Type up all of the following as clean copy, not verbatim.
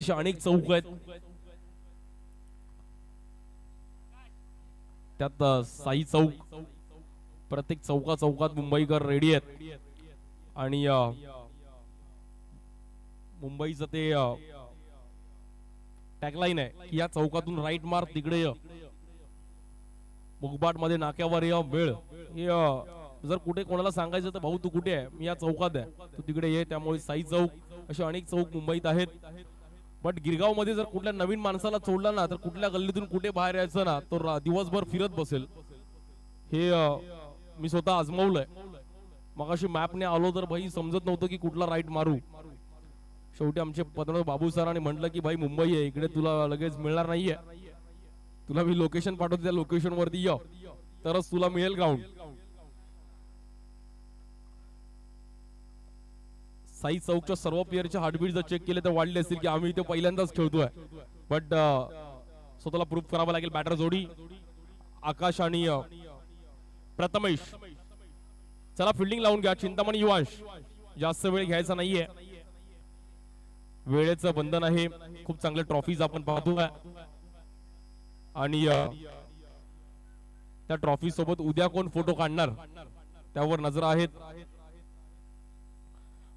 असे अनेक चौक आहेत, त्यात साई चौक, प्रत्येक चौकात मुंबईकर रेडी आहेत आणि मुंबईचं ते टॅगलाईन आहे की या चौकातून राईट मार तिकडे मुगबाट मध्ये नाक्यावर वेळ. जर कुठे कोणाला सांगायचं तर भाऊ तू कुठे आहे, मी या चौकात आहे, तू तिकडे ये. त्यामुळे साई चौक असे अनेक चौक मुंबईत आहेत. बट गिरगाव मध्ये जर कुठल्या नवीन माणसाला सोडला ना तर कुठल्या गल्लीतून कुठे बाहेर यायचं ना तो दिवसभर फिरत बसेल. हे मी स्वतः आजमावलंय. मगाशी मॅपने आलो तर भाई समजत नव्हतं की कुठला राईट मारू. शेवटी आमचे पद्मनाभ बाबू सरांनी म्हटलं की भाई मुंबई आहे, इकडे तुला लगेच मिळणार नाहीये, तुला मी लोकेशन पाठवतो, त्या लोकेशन वरती ये तरच तुला मिळेल ग्राउंड. साई चौकच्या सर्व प्लेयरच्या हार्टबीट जर चेक केले तर वाढले असतील की आम्ही इथे पहिल्यांदाच खेळतोय. बट स्वतःला प्रूफ करावं लागेल. बॅटर जोडी आकाश आणि प्रथमेश. चला फिल्डिंग लावून घ्या. चिंतामणी युवांश, जास्त वेळ घ्यायचा नाहीये, वेळेचं बंधन आहे. खूप चांगले ट्रॉफीज आपण पाहतोय आणि त्या ट्रॉफी सोबत उद्या कोण फोटो काढणार त्यावर नजर आहेत.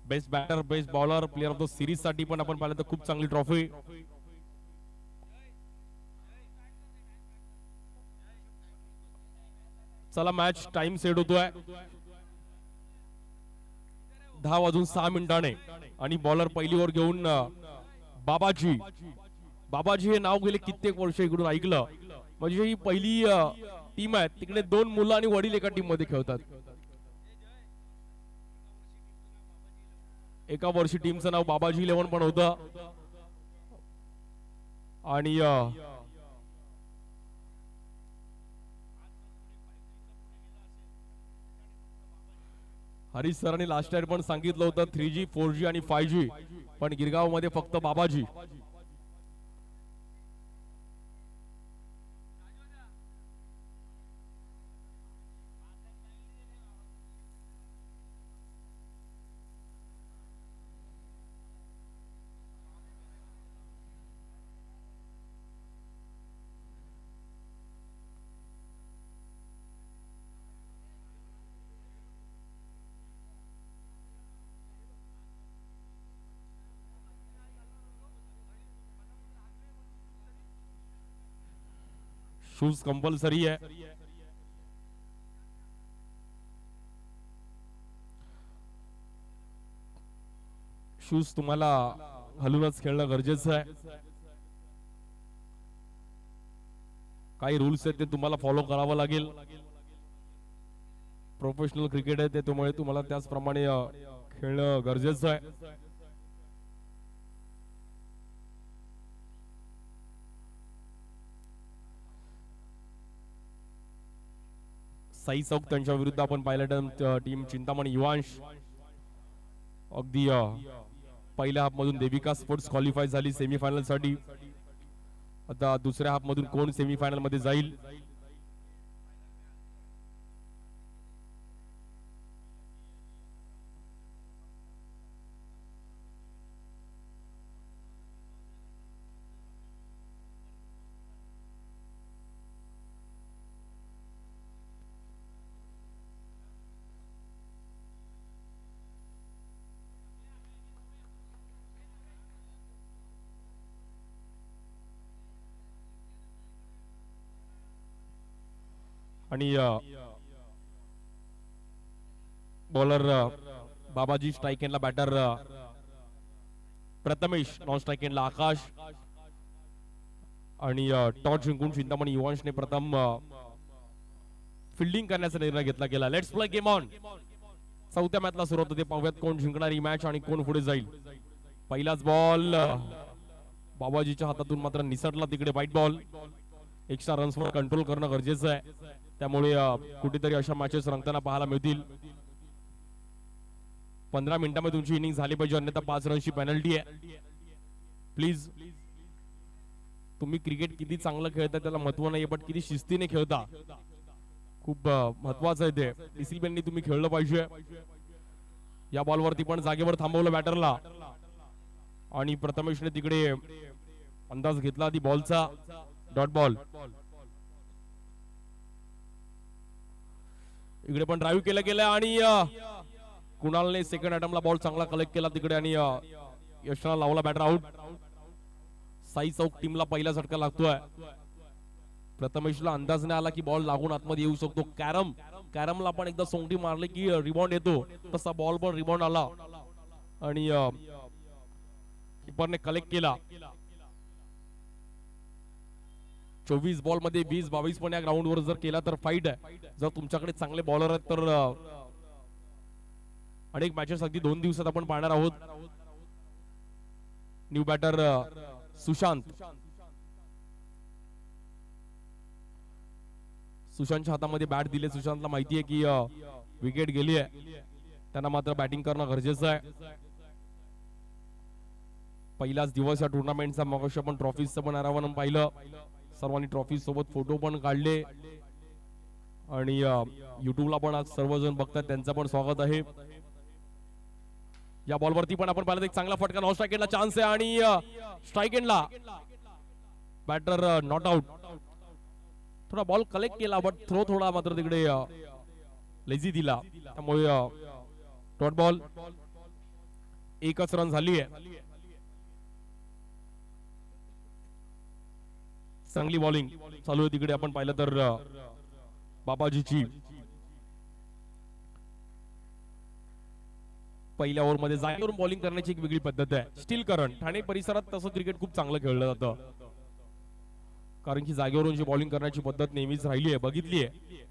Best batter, best bowler, player of the series साठी पण आपण पाहिलं तर खूप चांगली ट्रॉफी. चला मॅच टाइम सेट होतोय 10:06 आणि बॉलर पहिली ओव्हर घेऊन बाबाजी. बाबाजी हे नाव गेले कित्येक वर्ष इकडून ऐकलं. म्हणजे ही पहिली टीम आहे तिकडे 2 मुलं आणि वडील एका टीम मध्ये खेळतात. एका वर्षी टीमचं नाव बाबाजी 11 पण होतं. आणि हरीश सरांनी लास्ट टाइम पण सांगितलं होतं 3G 4G आणि 5G, पण गिरगाव मध्ये फक्त बाबाजी. शूज कंपल्सरी है. शूज तुम्हाला घालूनच खेळणं गरजेचं आहे. काही रूल्स आहेत ते तुम्हाला फॉलो करावं लागेल. प्रोफेशनल क्रिकेट आहे त्यामुळे तुम्हाला त्याचप्रमाणे खेळणं गरजेचं आहे. साई चौक त्यांच्या विरुद्ध आपण पाहिलं टीम चिंतामणी युवांश. अगदी पहिल्या हाफ मधून देविका स्पोर्ट्स क्वालिफाय झाली सेमीफायनल साठी. आता दुसऱ्या हाफ मधून कोण सेमीफायनल मध्ये जाईल. आणि बॉलर बाबाजी, स्ट्राइक एंडला बॅटर प्रथमेश, नॉन स्ट्राइक एंडला आकाश. आणि टॉस जिंकून चिंतामणी युवांशने प्रथम फिल्डिंग करण्याचा निर्णय घेतला गेला. Let's play game on. चौथ्या मॅचला सुरुवात होते. पाहूयात कोण जिंकणार ही मॅच आणि कोण पुढे जाईल. पहिलाच बॉल बाबाजीच्या हातातून मात्र निसटला तिकडे. White ball. एक्स्ट्रा रन्सवर कंट्रोल करणं गरजेचं आहे. त्यामुळे कुठेतरी अशा मॅचेस रंगताना पाहायला मिळतील. 15 मिनिटांमध्ये तुमची इनिंग झाली पाहिजे, अन्यथा 5 रनची पेनल्टी आहे. प्लीज, तुम्ही क्रिकेट किती चांगलं खेळता त्याला महत्व नाही, पण किती शिस्तीने खेळता खूप महत्वाचं आहे. ते डिसिप्लिननी तुम्ही खेळलं पाहिजे. या बॉलवरती पण जागेवर थांबवलं बॅटरला. आणि प्रथमेशने तिकडे अंदाज घेतला ती बॉलचा डॉट बॉल. इकडे पण ड्राईव्ह केलं गेलं आणि कुणालने सेकंड अटेम्प्टला बॉल चांगला कलेक्ट केला तिकडे आणि यशला लावला बॅटर आउट. साई चौक टीमला पहिला झटका लागतोय. प्रथमेशला अंदाज नाही आला की बॉल लागून आतमध्ये येऊ शकतो. कॅरमला पण एकदा सोंगटी मारली की रिबाउंड येतो, तसा बॉल पण रिबाउंड आला आणि कीपरने कलेक्ट केला. 24 बॉल मध्ये 20-22 पण या ग्राउंड वर जर केला तर फाईट आहे. जर तुमच्याकडे चांगले बॉलर आहेत तर अनेक मॅचेस अगदी 2 दिवसात आपण पाहणार आहोत. न्यू बॅटर सुशांतच्या हातामध्ये बॅट दिले. सुशांतला माहिती आहे की विकेट गेली आहे, त्यांना मात्र बॅटिंग करणं गरजेचं आहे. पहिलाच दिवस या टुर्नामेंटचा. मगाशी आपण ट्रॉफीजचं पण आरामानं पाहिलं. सर्वांनी ट्रॉफी सोबत फोटो पण काढले आणि युट्यूबला पण आज सर्वजण बघतात, त्यांचं पण स्वागत आहे. या बॉलवरती पण आपण पाहिलं एक चांगला फटका. नॉन स्ट्राइक एंडला चान्स आहे आणि स्ट्राइक एंडला बॅटर नॉट आउट. थोडा बॉल कलेक्ट केला बट थ्रो थोडा मात्र तिकडे लेझी दिला, त्यामुळे डॉट बॉल. एकच रन झाली आहे. चांगली बॉलिंग चालू आहे तिकडे. आपण पाहिलं तर बाबाजीची पहिल्या ओव्हर मध्ये जागेवरून बॉलिंग करण्याची एक वेगळी पद्धत आहे. स्टील करंट ठाणे परिसरात तसं क्रिकेट खूप चांगलं खेळलं जातं, कारण की जागेवरून जी बॉलिंग करण्याची पद्धत नेहमीच राहिली आहे, बघितली आहे.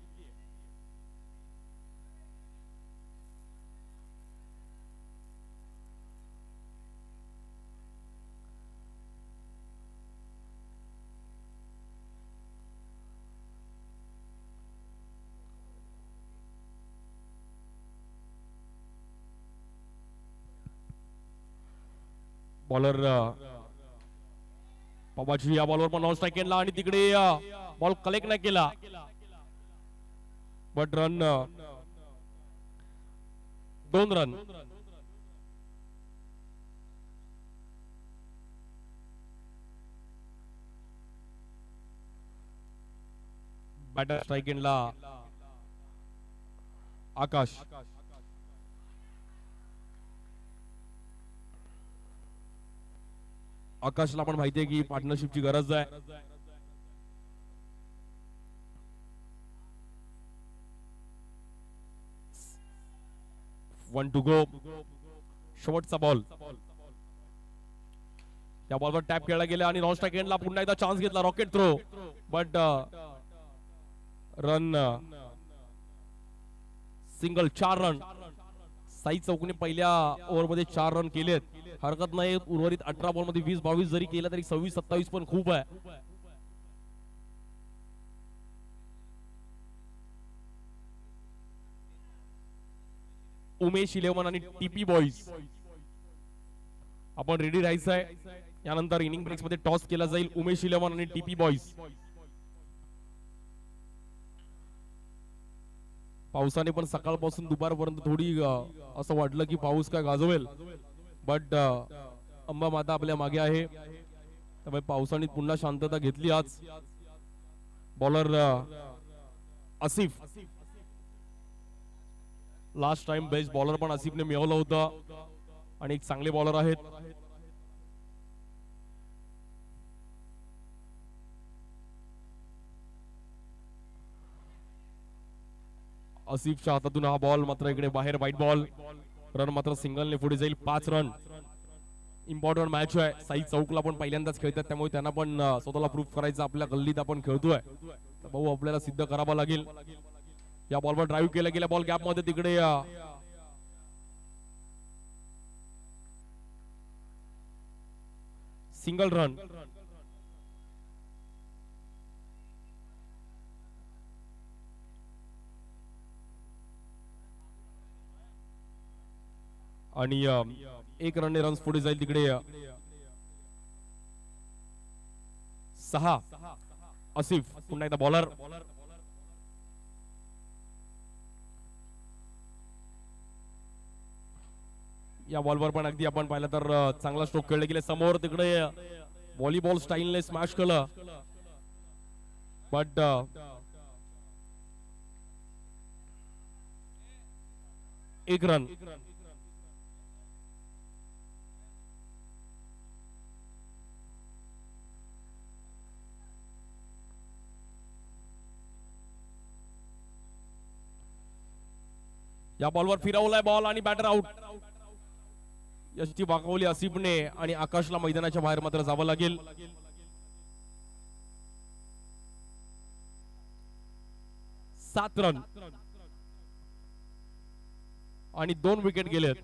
बॉलर बाबाजी या बॉलवर पण नॉन स्ट्राइक केला आणि तिकडे बॉल कलेक्ट नाही केला, but run 2 run. Batter strike एंडला आकाश. आकाशला पण माहिती आहे की पार्टनरशिपची गरज आहे. One to go. शेवटचा बॉल. त्या बॉलवर टॅप खेळला गेला आणि नॉन स्ट्राइक एंडला पुन्हा एकदा चान्स घेतला. Rocket throw, but run single. 4 run. Sai चौकने पहिल्या ओव्हरमध्ये 4 रन केलेत. हरकत नाही. उर्वरित 18 बॉल मध्ये 20-22 जरी केला तरी 26-27 पण खूप आहे. उमेश 11 आणि टीपी बॉईज आपण रेडी राहायचं आहे. यानंतर इनिंग ब्रेक्स मध्ये टॉस केला जाईल. उमेश 11 आणि टीपी बॉईज. पावसाने पण सकाळपासून दुपारपर्यंत थोडी असं वाटलं की पाऊस काय गाजवेल, बट अंबा माता आपल्या मागे आहे, त्यामुळे पावसाने पुन्हा शांतता घेतली आज. Bowler Asif. Last time best bowler पण आसिफने मिळवलं होतं आणि एक चांगले बॉलर आहेत. आसिफच्या हातातून हा बॉल मात्र इकडे बाहेर. White ball. रन मात्र सिंगलने पुढे जाईल. 5 रन. इम्पॉर्टंट मॅच आहे. साई चौकला पण पहिल्यांदाच खेळतात, त्यामुळे त्यांना पण स्वतःला प्रूफ करायचं. आपल्या गल्लीत आपण खेळतोय, भाऊ आपल्याला सिद्ध करावं लागेल. या बॉलवर ड्राईव्ह केला गेला. बॉल गॅप मध्ये तिकडे सिंगल रन. आणि 1 रनने रन्स पुढे जाईल तिकडे. 6. आसिफ पुन्हा एकदा बॉलर. या बॉलवर पण अगदी आपण पाहिलं तर चांगला स्ट्रोक खेळले गेले समोर तिकडे व्हॉलीबॉल स्टाईलने स्मॅश केलं बट एक रन या बॉलवर फिरवलाय बॉल आणि बॅटर आउट यष्टी वाकवली आसिफने आणि आकाशला मैदानाच्या बाहेर मात्र जावं लागेल. 7 रन आणि 2 विकेट गेलेत.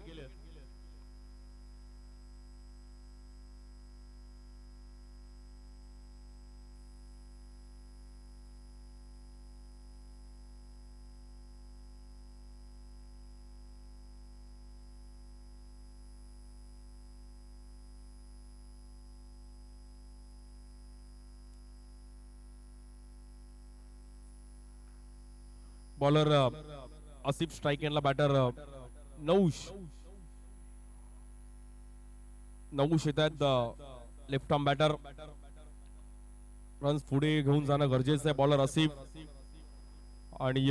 बॉलर आसिफ स्ट्राइक एंडला बॅटर नौश येत आहेत. लेफ्ट आर्म बॅटर रन्स पुढे घेऊन जाणं गरजेचं आहे. बॉलर आसिफ आणि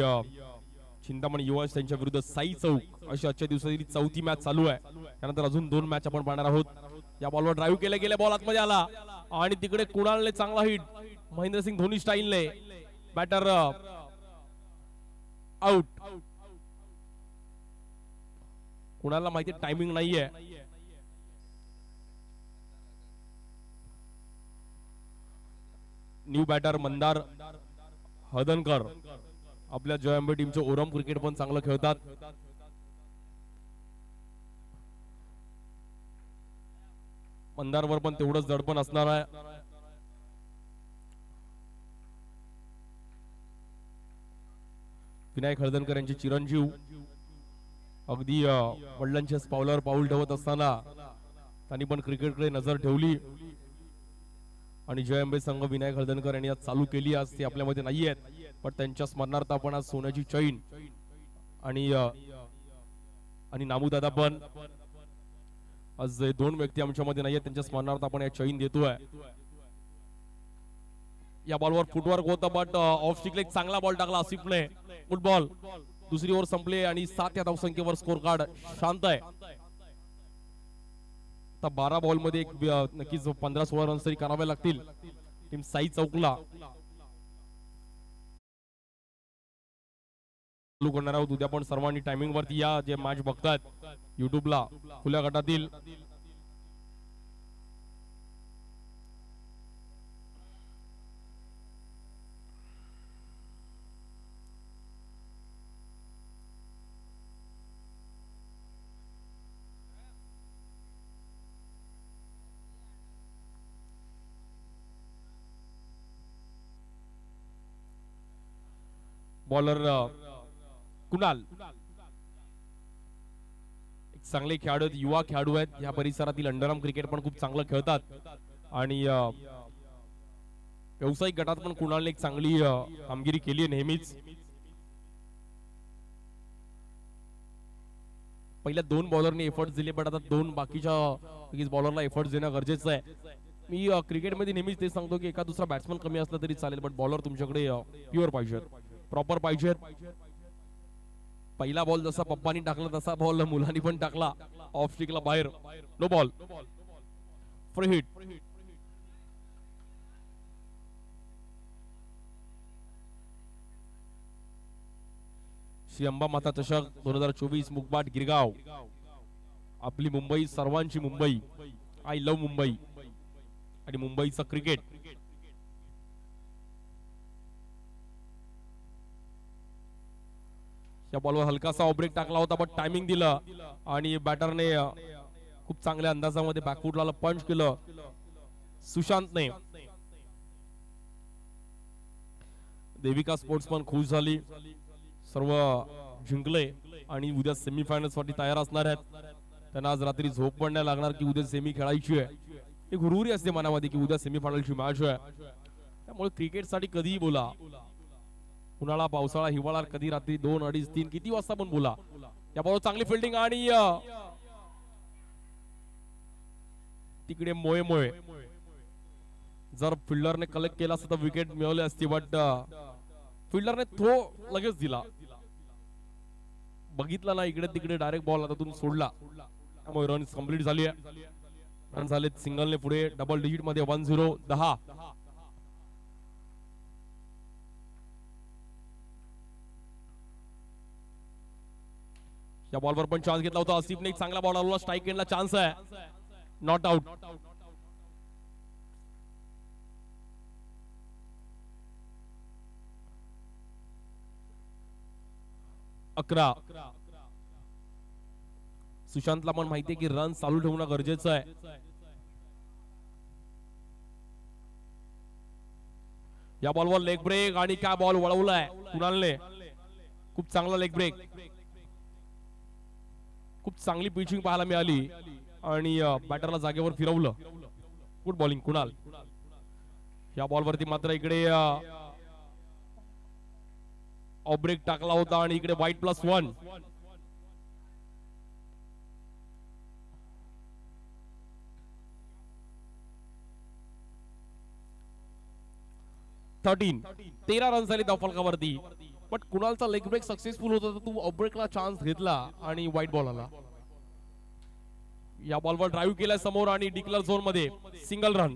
चिंतामणी युवा त्यांच्या विरुद्ध साई चौक अशी आजच्या दिवसाची 4थी मॅच चालू आहे. त्यानंतर अजून 2 मॅच आपण पाहणार आहोत. या बॉलवर ड्राईव्ह केले गेले बॉल आतमध्ये आला आणि तिकडे कुणालने चांगला हिट महेंद्रसिंग धोनी स्टाईलने बॅटर आउट. कुणाला माहिती टायमिंग नाहीये. न्यू बॅटर मंदार हदनकर आपल्या जयंबे टीमचे ओरम क्रिकेट पण चांगलं खेळतात. मंदारवर पण तेवढंच दडपण असणार आहे. विनायक हळदणकर यांचे चिरंजीव अगदी वडिलांच्या पावलावर पाऊल ठेवत असताना त्यांनी पण क्रिकेटकडे नजर ठेवली आणि जयंबे संघ विनायक हळदणकर यांनी आज चालू केली. आज ते आपल्यामध्ये नाही आहेत पण त्यांच्या स्मरणार्थ आपण आज सोन्याची चैन आणि नामूदादा पण आज 2 व्यक्ती आमच्यामध्ये नाही आहेत त्यांच्या स्मरणार्थ आपण या चैन देतोय. या बॉलवर फुटवर्क होतं बट ऑफ स्टिकला एक चांगला बॉल टाकला आसिफने. फुटबॉल दुसरी ओव्हर संपली आणि 7 या धावसंख्येवर स्कोर कार्ड शांत आहे. आता 12 बॉल मध्ये नक्कीच 15-16 रन्स तरी करावे लागतील टीम साई चौकला. चालू करणार आहोत उद्या पण सर्वांनी टायमिंग वरती या जे मॅच बघतात युट्यूबला खुल्या गटातील. बॉलर कुणाल एक चांगले खेळाडू आहेत. युवा खेळाडू आहेत. या परिसरातील अंडरआर्म क्रिकेट पण खूप चांगलं खेळतात आणि व्यावसायिक गटात पण कुणालने एक चांगली कामगिरी केली आहे नेहमीच. पहिल्या 2 बॉलरने एफर्ट्स दिले पण आता 2 बाकीच्या बॉलरला एफर्ट्स देणं गरजेचं आहे. मी क्रिकेटमध्ये नेहमीच ते सांगतो की एका दुसरा बॅट्समन कमी असला तरी चालेल पण बॉलर तुमच्याकडे प्युअर पाहिजेत, प्रॉपर पाहिजेत. पहिला बॉल जसा पप्पानी टाकला तसा बॉल मुलांनी पण टाकला ऑफ स्टिकला बाहेर. No ball free hit. Shri Amba Mata चषक 2024 मुगबाट गिरगाव. आपली मुंबई सर्वांची मुंबई. आय लव्ह मुंबई आणि मुंबईचं क्रिकेट. या बॉलवर हलकासा ऑफ ब्रेक टाकला होता पण टायमिंग दिलं आणि बॅटरने खूप चांगल्या अंदाजामध्ये बॅकफुटला पंच केलं सुशांतने. देविका स्पोर्ट्स पण खुश झाली. सर्व जिंकले आणि उद्या सेमीफायनल साठी तयार असणार आहेत. त्यांना आज रात्री झोप पण नाही लागणार की उद्या सेमी खेळायची आहे. एक हुरूरी असते मनामध्ये की उद्या सेमीफायनलची मॅच आहे. त्यामुळे क्रिकेट साठी कधीही बोला, उन्हाळा पावसाळा हिवाळा कधी रात्री 2, 2:30, 3 किती वाजता पण बोला. या बॉल चांगली फिल्डिंग आणि तिकडे मोये मोये जर फिल्डरने कलेक्ट केला असता तर विकेट मिळवली असती, बट फिल्डरने थ्रो लगेच दिला, बघितला ना इकडे तिकडे, डायरेक्ट बॉल हातातून सोडला, त्यामुळे रन कंप्लीट झाली आहे. रन झाले सिंगलने पुढे डबल डिजिट मध्ये 1-0 10. या बॉलवर पण चान्स घेतला होता आसिफने, एक चांगला बॉल आला, स्ट्राईक एंडला चान्स आहे, नॉट आउट. अकरा. सुशांतला पण माहितीये की रन चालू ठेवणं गरजेचं आहे. या बॉलवर लेग ब्रेक आणि काय बॉल वळवलाय कुणालने, खूप चांगला लेग ब्रेक, खूप चांगली पिचिंग पाहायला मिळाली आणि बॅटरला जागेवर फिरवलं. Good bowling Kunal. या बॉलवरती मात्र इकडे ऑफ ब्रेक टाकला होता आणि इकडे वाईट +1. तेरा रन झाले त्या फलकावरती, पण कुणालचा लेग ब्रेक सक्सेसफुल होता, तर तू ऑफ ब्रेकला चान्स घेतला आणि वाईट बॉल आला. या बॉलवर ड्राईव्ह केलाय समोर आणि डिक्लेअर झोन मध्ये सिंगल रन.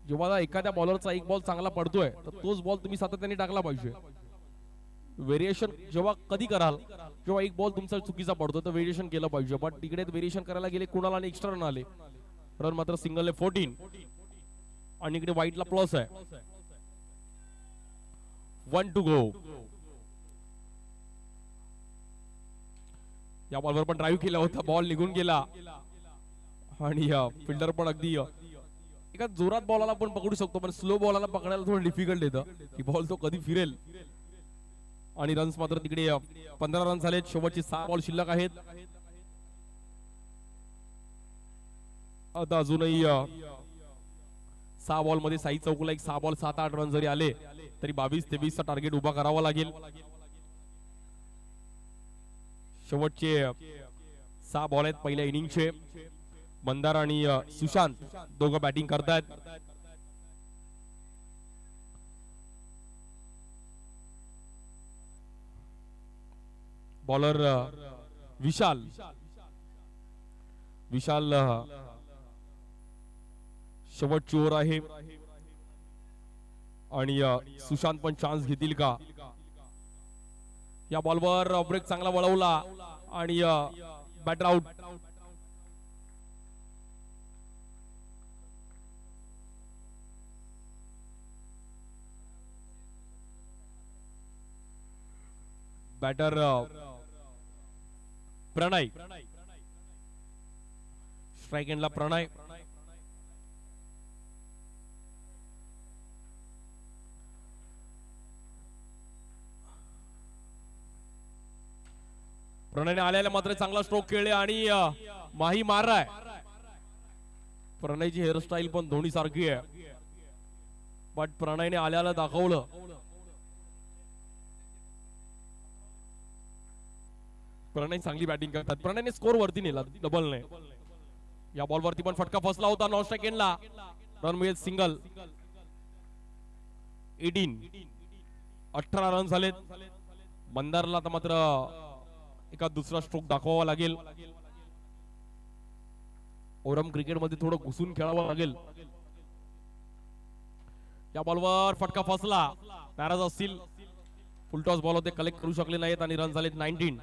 जेव्हा एखाद्या बॉलरचा एक बॉल चांगला पडतोय तर तोच बॉल तुम्ही सातत्याने टाकला पाहिजे. व्हेरिएशन जेव्हा कधी कराल, जेव्हा एक बॉल तुमचा चुकीचा पडतो तर व्हेरिएशन केलं पाहिजे, बट तिकडे व्हेरिएशन करायला गेले कुणाल आणि एक्स्ट्रा रन आले. रन मात्र सिंगलने 14 आणि इकडे व्हाईटला प्लस आहे. 1 to go. या बॉलवर पण ड्राईव्ह केला होता, बॉल निघून गेला आणि फिल्डर पण अगदी एका जोरात बॉलाला पण पकडू शकतो, पण स्लो बॉलाला पकडायला थोडं डिफिकल्ट येतं की बॉल तो कधी फिरेल. आणि रन्स मात्र तिकडे 15 रन झालेत, शेवटचे 6 बॉल शिल्लक आहेत. आता अजूनही 6 बॉल मध्ये साई चौकला एक 6 बॉल 7-8 रन जरी आले तरी 22-23 चा टार्गेट उभा करावा लागेल. शेवटचे 6 बॉल आहेत पहिल्या इनिंगचे. मंदार आणि सुशांत दोघं बॅटिंग करतायत. बॉलर विशाल शेवटची ओव्हर आहे आणि सुशांत पण चान्स घेतील का. या बॉलवर ब्रेक चांगला वळवला आणि बॅटर आउट. बॅटर प्रणय, स्ट्राइक एंडला प्रणय. प्रणयने आल्याला मात्र चांगला स्ट्रोक खेळले आणि माही मारलाय. प्रणयची हेअरस्टाईल पण धोनी सारखी आहे, बट प्रणयने आल्याला दाखवलं. प्रणय चांगली बॅटिंग करतात. प्रणयने स्कोर वरती नेला डबल ने. या बॉल वरती पण फटका फसला होता नॉन स्ट्राइक एंडला. रन मिळेल सिंगल. 18 रन झालेत. मंदारला तर मात्र एका दुसरा स्ट्रोक दाखवावा लागेल. ओरम क्रिकेट मध्ये थोडं घुसून खेळावं लागेल. या बॉलवर फटका फसला. नाराज असतील. फुलटॉस बॉल होते, कलेक्ट करू शकले नाहीत आणि रन झालेत 19.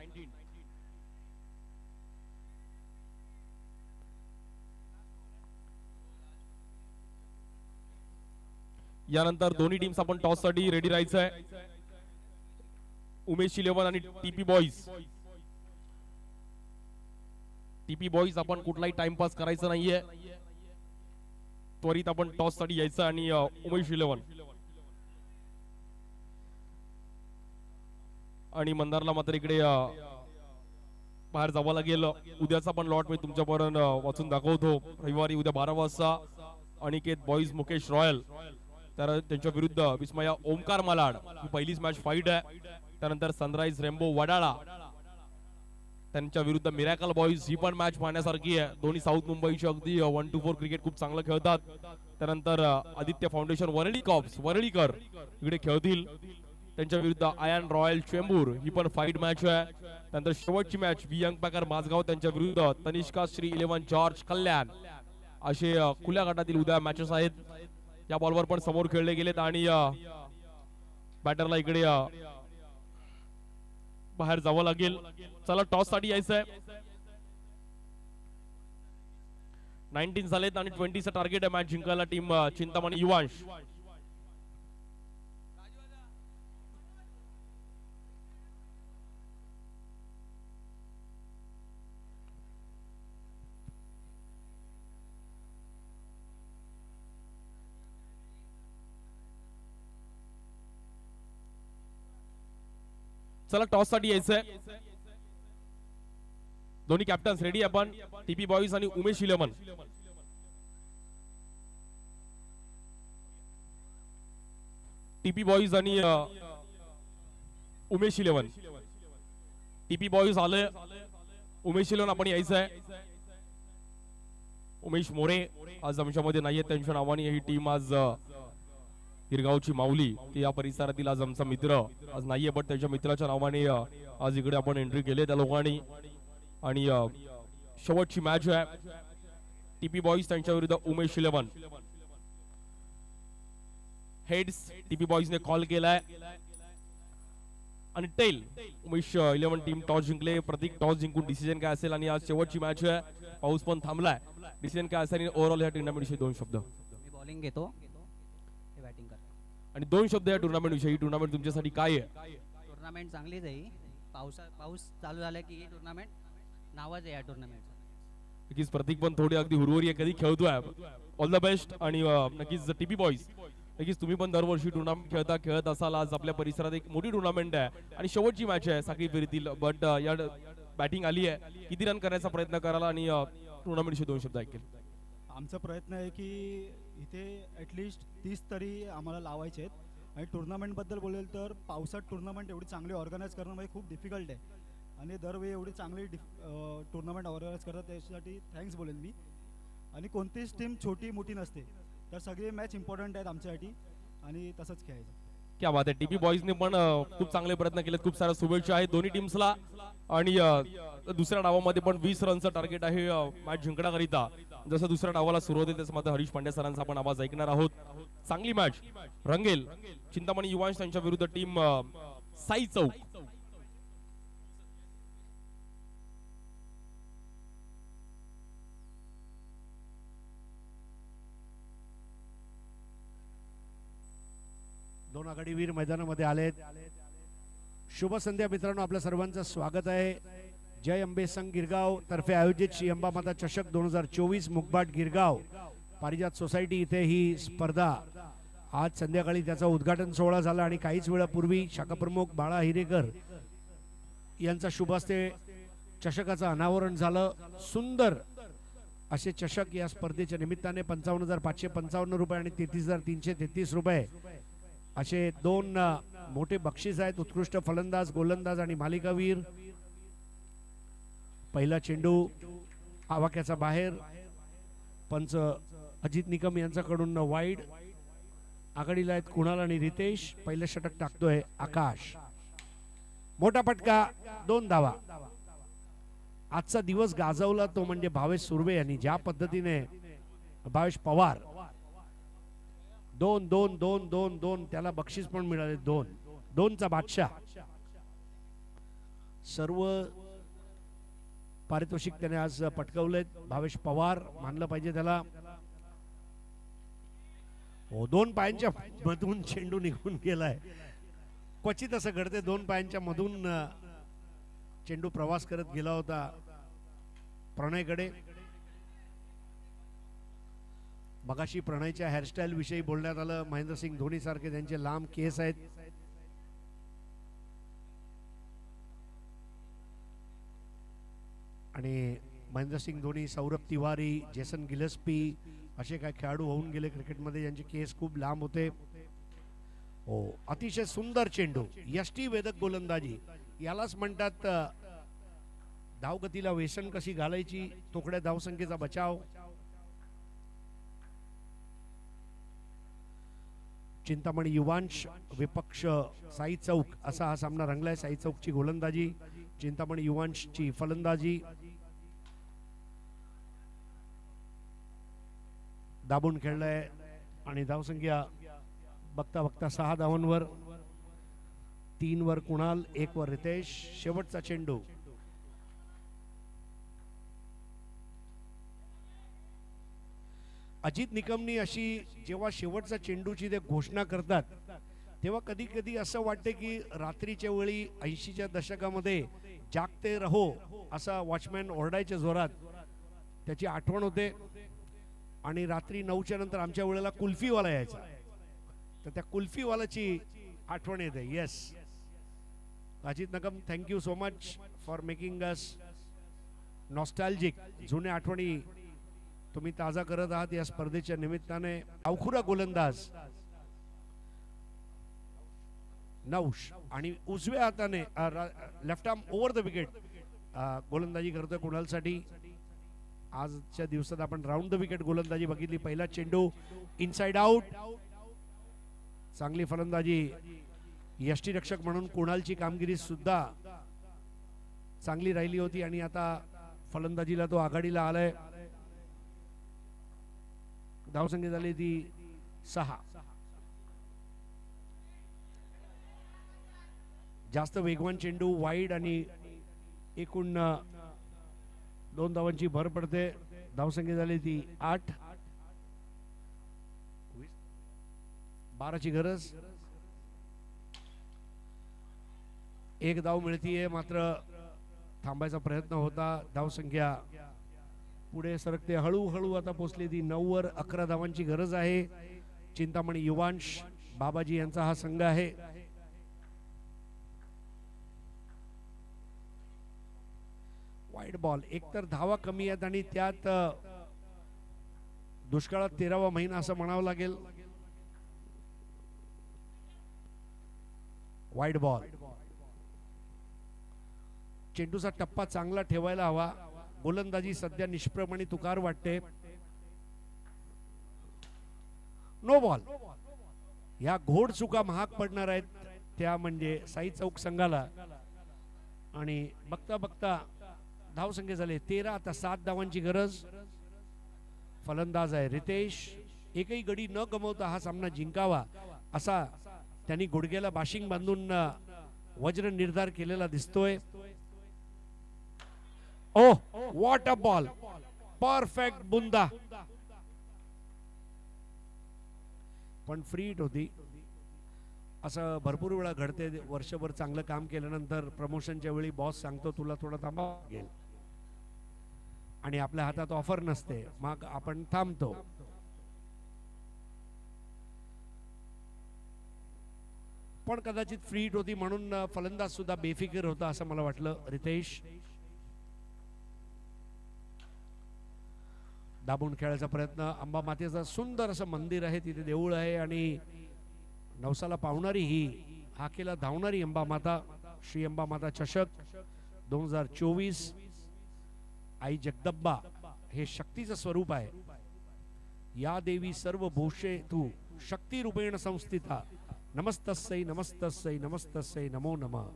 यानंतर दोन्ही टीम्स आपण टॉस साठी रेडी राहायचं आहे. उमेश 11 आणि टीपी बॉईज. टीपी बॉईज आपण कुठलाही टाइमपास करायचं नाहीये, त्वरित आपण टॉस साठी यायचं. आणि उमेश 11 आणि मंदारला मात्र इकडे बाहेर जावं लागेल. उद्याचा पण लॉट मी तुमच्यापर्यंत वाचून दाखवतो. रविवारी उद्या 12 वाजता अनिकेत बॉईज मुकेश रॉयल, तर त्यांच्या विरुद्ध विस्मया ओमकार मालाड ही पहिलीच मॅच फाईट आहे. त्यानंतर सनराइज रेनबो वडाळा त्यांच्या विरुद्ध मिरॅकल बॉईज, ही पण मॅच पाहण्यासारखी आहे. दोन्ही साऊथ मुंबईचे अगदी 1-4 क्रिकेट खूप चांगलं खेळतात. त्यानंतर आदित्य फाउंडेशन वरळी कॉप्स वरळीकर इकडे खेळतील. त्यांच्या विरुद्ध आयन रॉयल चेंबूर, ही पण फाईट मॅच आहे. त्यानंतर शेवटची मॅच यंग पॅकर माझगाव त्यांच्या विरुद्ध तनिष्का श्री 11 जॉर्ज कल्याण, असे खुल्या गटातील उद्या मॅचेस आहेत. या बॉलवर पण समोर खेळले गेलेत आणि बॅटरला इकडे बाहेर जावं लागेल. चला टॉस साठी यायचं आहे. 19 झालेत आणि 20चं टार्गेट आहे मॅच जिंकायला टीम चिंतामणी युवांश. चला टॉस साठी यायचंय. दोन्ही कॅप्टन्स रेडी आपण, टीपी बॉईज आणि उमेश 11. टीपी बॉईज आणि उमेश 11. टीपी बॉईज आले, उमेश 11 आपण यायचंय. उमेश मोरे आज आमच्यामध्ये नाहीये, त्यांच्या नावाने ही टीम आज गिरगावची माऊली, ती या परिसरातील आज आमचा मित्र आज नाहीये, पण त्याच्या मित्राच्या नावाने आज इकडे आपण एंट्री केली त्या लोकांनी. आणि शेवटची मॅच आहे टीपी बॉईज त्यांच्या विरुद्ध उमेश 11. हेड्स टीपी बॉईज ने कॉल केलाय आणि टेल उमेश 11 टीम टॉस जिंकले. प्रतीक टॉस जिंकून डिसिजन काय असेल आणि आज शेवटची मॅच आहे, पाऊस पण थांबलाय, डिसिजन काय असेल ओव्हरऑल या टुर्नामेंट विषयी 2 शब्द. मी बॉलिंग घेतो, बॅटिंग करतो. आणि 2 शब्द या टुर्नामेंट विषयी. टुर्नामेंट तुमच्यासाठी काय आहे? टुर्नामेंट चांगलीच आहे. पाऊस चालू झाला की ही टुर्नामेंट नावाच आहे या टुर्नामेंटचं. नक्कीच प्रतीक पण थोडी अगदी हुरहुरी आहे, कधी खेळतोय. All the best. आणि नक्कीच टीपी बॉईज, नक्कीच तुम्ही पण दरवर्षी टुर्नामेंट खेळत असाल. आज आपल्या परिसरात एक मोठी टुर्नामेंट आहे आणि शेवटची मॅच आहे साखळी फेरीतील. बट या बॅटिंग आली आहे, किती रन करण्याचा प्रयत्न कराल आणि टुर्नामेंट विषयी 2 शब्द ऐकेल. आमचा प्रयत्न आहे की इथे ॲटलिस्ट 30 तरी आम्हाला लावायचे आहेत. आणि टुर्नामेंटबद्दल बोलेल तर पावसात टुर्नामेंट एवढी चांगली ऑर्गनाईज करणं म्हणजे खूप डिफिकल्ट आहे. आणि दरवेळी एवढी चांगली टुर्नामेंट ऑर्गनाईज करतात त्याच्यासाठी थँक्स बोलेल मी. आणि कोणतीच टीम छोटी मोठी नसते, तर सगळे मॅच इम्पॉर्टंट आहेत आमच्यासाठी आणि तसंच खेळायचं. क्या बात आहे. टीपी बॉईजने पण खूप चांगले प्रयत्न केलेत. खूप साऱ्या शुभेच्छा आहेत दोन्ही टीम्सला. आणि दुसऱ्या डावामध्ये पण 20 रनचं टार्गेट आहे मॅच जिंकण्याकरिता. जसं दुसऱ्या डावाला सुरुवात होईल तसं मात्र हरीश पांड्या सरांचा आपण आवाज ऐकणार आहोत. चांगली मॅच रंगेल. चिंतामणी युवांश त्यांच्या विरुद्ध टीम साई चौक. दोन आघाडीवीर मैदानामध्ये आलेत. शुभ संध्या मित्रांनो, आपल्या सर्वांचं स्वागत आहे. जय अंबे संघ गिरगाव तर्फे आयोजित श्री अंबामाता चषक 2024 मुगबाट गिरगाव पारिजात सोसायटी इथे ही स्पर्धा आज संध्याकाळी त्याचा उद्घाटन सोहळा झाला आणि काहीच वेळापूर्वी शाखा प्रमुख बाळा हिरेकर यांचा शुभ हस्ते चषकाचं अनावरण झालं. सुंदर असे चषक या स्पर्धेच्या निमित्ताने 55,555 रुपये आणि 33,333 रुपये असे 2 मोठे बक्षीस आहेत. उत्कृष्ट फलंदाज, गोलंदाज आणि मालिकावीर. पहिला चेंडू आवाक्याचा बाहेर, पंच अजित निकम यांच्याकडून वाईड. आघाडीला आहेत कुणाल आणि रितेश. पहिलं षटक टाकतोय आकाश. मोठा फटका, 2 धावा. आजचा दिवस गाजवला तो म्हणजे भावेश सुर्वे यांनी. ज्या पद्धतीने भावेश पवार 2 2 2 2 2 त्याला बक्षीस पण मिळाले. 2 चा बादशाह. सर्व पारितोषिक त्याने आज पटकावलेत. भावेश पवार मानलं पाहिजे त्याला. 2 पायांच्या मधून चेंडू निघून गेलाय. क्वचित असं घडते, 2 पायांच्या मधून चेंडू प्रवास करत गेला होता प्रणयकडे. मगाशी प्रणयच्या हेअरस्टाईल विषयी बोलण्यात आलं. महेंद्रसिंग धोनी सारखे त्यांचे लांब केस आहेत. आणि महेंद्रसिंग धोनी, सौरभ तिवारी, जेसन गिलस्पी असे काय खेळाडू होऊन गेले क्रिकेटमध्ये ज्यांचे केस खूप लांब होते. हो, अतिशय सुंदर चेंडू. यष्टी वेदक गोलंदाजी यालाच म्हणतात धावगतीला वेसन कशी घालायची, तोकड्या धावसंख्येचा बचाव. चिंतामणी युवांश विपक्ष साई चौक असा हा सामना रंगलाय. साई चौकची गोलंदाजी, चिंतामणी युवांशची फलंदाजी. दाबून खेळलाय आणि धावसंख्या बघता बघता 6 धावांवर. 3 वर कुणाल, 1 वर रितेश. शेवटचा चेंडू. अजित निकमनी अशी जेव्हा शेवटचा चेंडूची ते घोषणा करतात तेव्हा कधी कधी असं वाटते की रात्रीच्या वेळी 80च्या दशकामध्ये जागते रहो असा वॉचमॅन ओरडायच्या जोरात, त्याची आठवण होते. आणि रात्री 9च्या नंतर आमच्या वेळेला कुल्फीवाला यायचा, तर त्या कुल्फीवालाची आठवण येते. Yes, Ajit Nikam, thank you so much for making us nostalgic. जुन्या आठवणी तुम्ही ताजा करत आहात या स्पर्धेच्या निमित्ताने. अवखुरा गोलंदाज नौश आणि उजव्या हाताने left arm over the wicket गोलंदाजी करतोय कुणालसाठी. आजच्या दिवसात आपण राऊंड द विकेट गोलंदाजी बघितली. पहिला चेंडू इनसाइड आउट. चांगली फलंदाजी. यष्टीरक्षक म्हणून कुणालची कामगिरी सुद्धा चांगली राहिली होती आणि आता फलंदाजीला तो आघाडीला आलाय. धावसंख्या झाली ती 6. जास्त वेगवान चेंडू वाईड आणि एकूण 2 धावांची भर पडते. धावसंख्या झाली ती 8. 12ची गरज. 1 धाव मिळतीये, मात्र थांबायचा प्रयत्न होता. धावसंख्या पुढे सरकते हळूहळू. आता पोहोचली ती 9 वर. 11 धावांची गरज आहे. चिंतामणी युवांश बाबाजी यांचा हा संघ आहे. Wide ball. एकतर धावा कमी आहेत आणि त्यात दुष्काळात 13वा महिना असं म्हणावं लागेल. Wide ball. चेंडूचा टप्पा चांगला ठेवायला हवा. गोलंदाजी सध्या निष्प्रभ आणि तुकार वाटते. No ball. या घोड चुका महाग पडणार आहेत, त्या म्हणजे साई चौक संघाला. आणि बघता बघता धावसंख्या झाले 13. आता 7 धावांची गरज. फलंदाज आहे रितेश. एकही गडी न गमावता हा सामना जिंकावा असा त्यांनी गुडघ्याला बाशिंग बांधून वज्र निर्धार केलेला दिसतोय. ओ व्हॉट अ बॉल. परफेक्ट बुंदा. पण फ्री हिट होती. असं भरपूर वेळा घडते. वर्षभर चांगलं काम केल्यानंतर प्रमोशनच्या वेळी बॉस सांगतो तुला थोडा थांबावं लागेल आणि आपल्या हातात ऑफर नसते, मग आपण थांबतो. पण कदाचित फ्री हिट होती म्हणून फलंदाज सुद्धा बेफिकीर होता असं मला वाटलं. रितेश दाबून खेळायचा प्रयत्न. अंबा मातेचं सुंदर असं मंदिर आहे, तिथे देऊळ आहे आणि नवसाला पावणारी ही हाकेला धावणारी अंबा माता. श्री अंबा माता चषक 2024. आई जगदंबा हे शक्तीचं स्वरूप आहे. या देवी सर्व भूषे तू शक्ती रूपेण संस्थिता. नमस्तस्यै नमस्तस्यै नमस्तस्यै नमो नमः.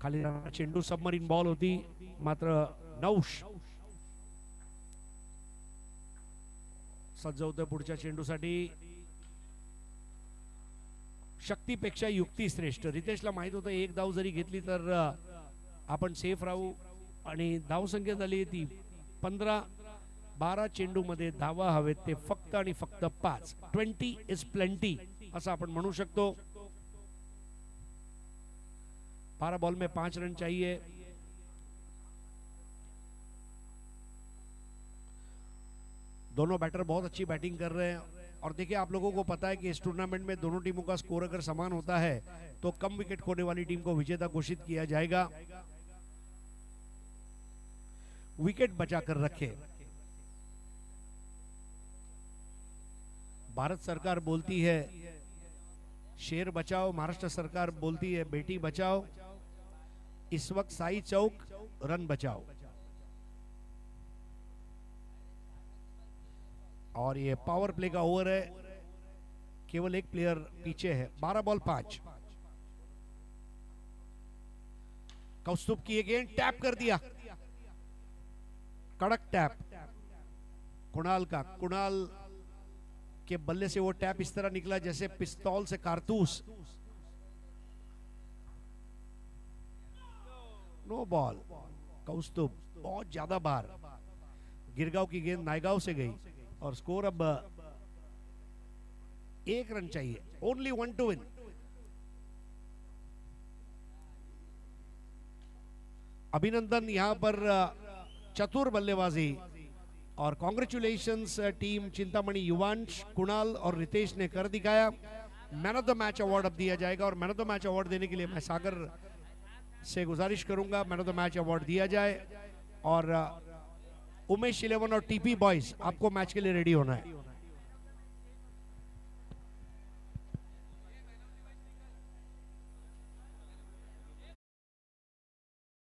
खाली चेंडू सबमरीन बॉल होती, मात्र नौश सज्ज होतोय पुढच्या चेंडूसाठी. शक्तीपेक्षा युक्ती श्रेष्ठ. रितेशला माहित होतं 1 धाव जरी घेतली तर आपण सेफ राहू आणि धावसंख्या झाली ती 15. 12 चेंडू मध्ये धावा हवेत ते फक्त आणि फक्त 5. 20 इज प्लेंटी असं आपण म्हणू शकतो. 12 बॉल में 5 रन चाहिए. दोनों बैटर बहुत अच्छी बैटिंग कर रहे हैं और देखिए आप लोगों को पता है कि इस टूर्नामेंट में दोनों टीमों का स्कोर अगर समान होता है तो कम विकेट खोने वाली टीम को विजेता घोषित किया जाएगा. विकेट बचाकर रखे. भारत सरकार बोलती है शेर बचाओ, महाराष्ट्र सरकार बोलती है बेटी बचाओ। इस वक्त साई चौक रन बचाओ। और ये पावर प्ले का ओवर है, केवल एक प्लेयर पीछे है। 12 बॉल 5। कौस्तुभ की गेंद टैप कर दिया, कड़क टैप कुणाल का। कुणाल के बल्ले से वो टैप इस तरह निकला जैसे पिस्तौल से कारतूस। No ball. कौस्तुभ बहुत ज्यादा बार। गिरगांव की गेंद नायगांव से गई और स्कोर अब 1 रन चाहिए। Only 1 to win. अभिनंदन यहां पर चतुर बल्लेबाजी और कॉन्ग्रेचुलेशंस टीम चिंतामणि। युवांश, कुणाल और रितेश ने कर दिखाया। Man of the match award अब दिया जाएगा और man of the match award देने के लिए मैं सागर से गुजारिश करूंगा man of the match award दिया जाए। और उमेश 11 और टीपी बॉयज आपको मैच के लिए रेडी होना है।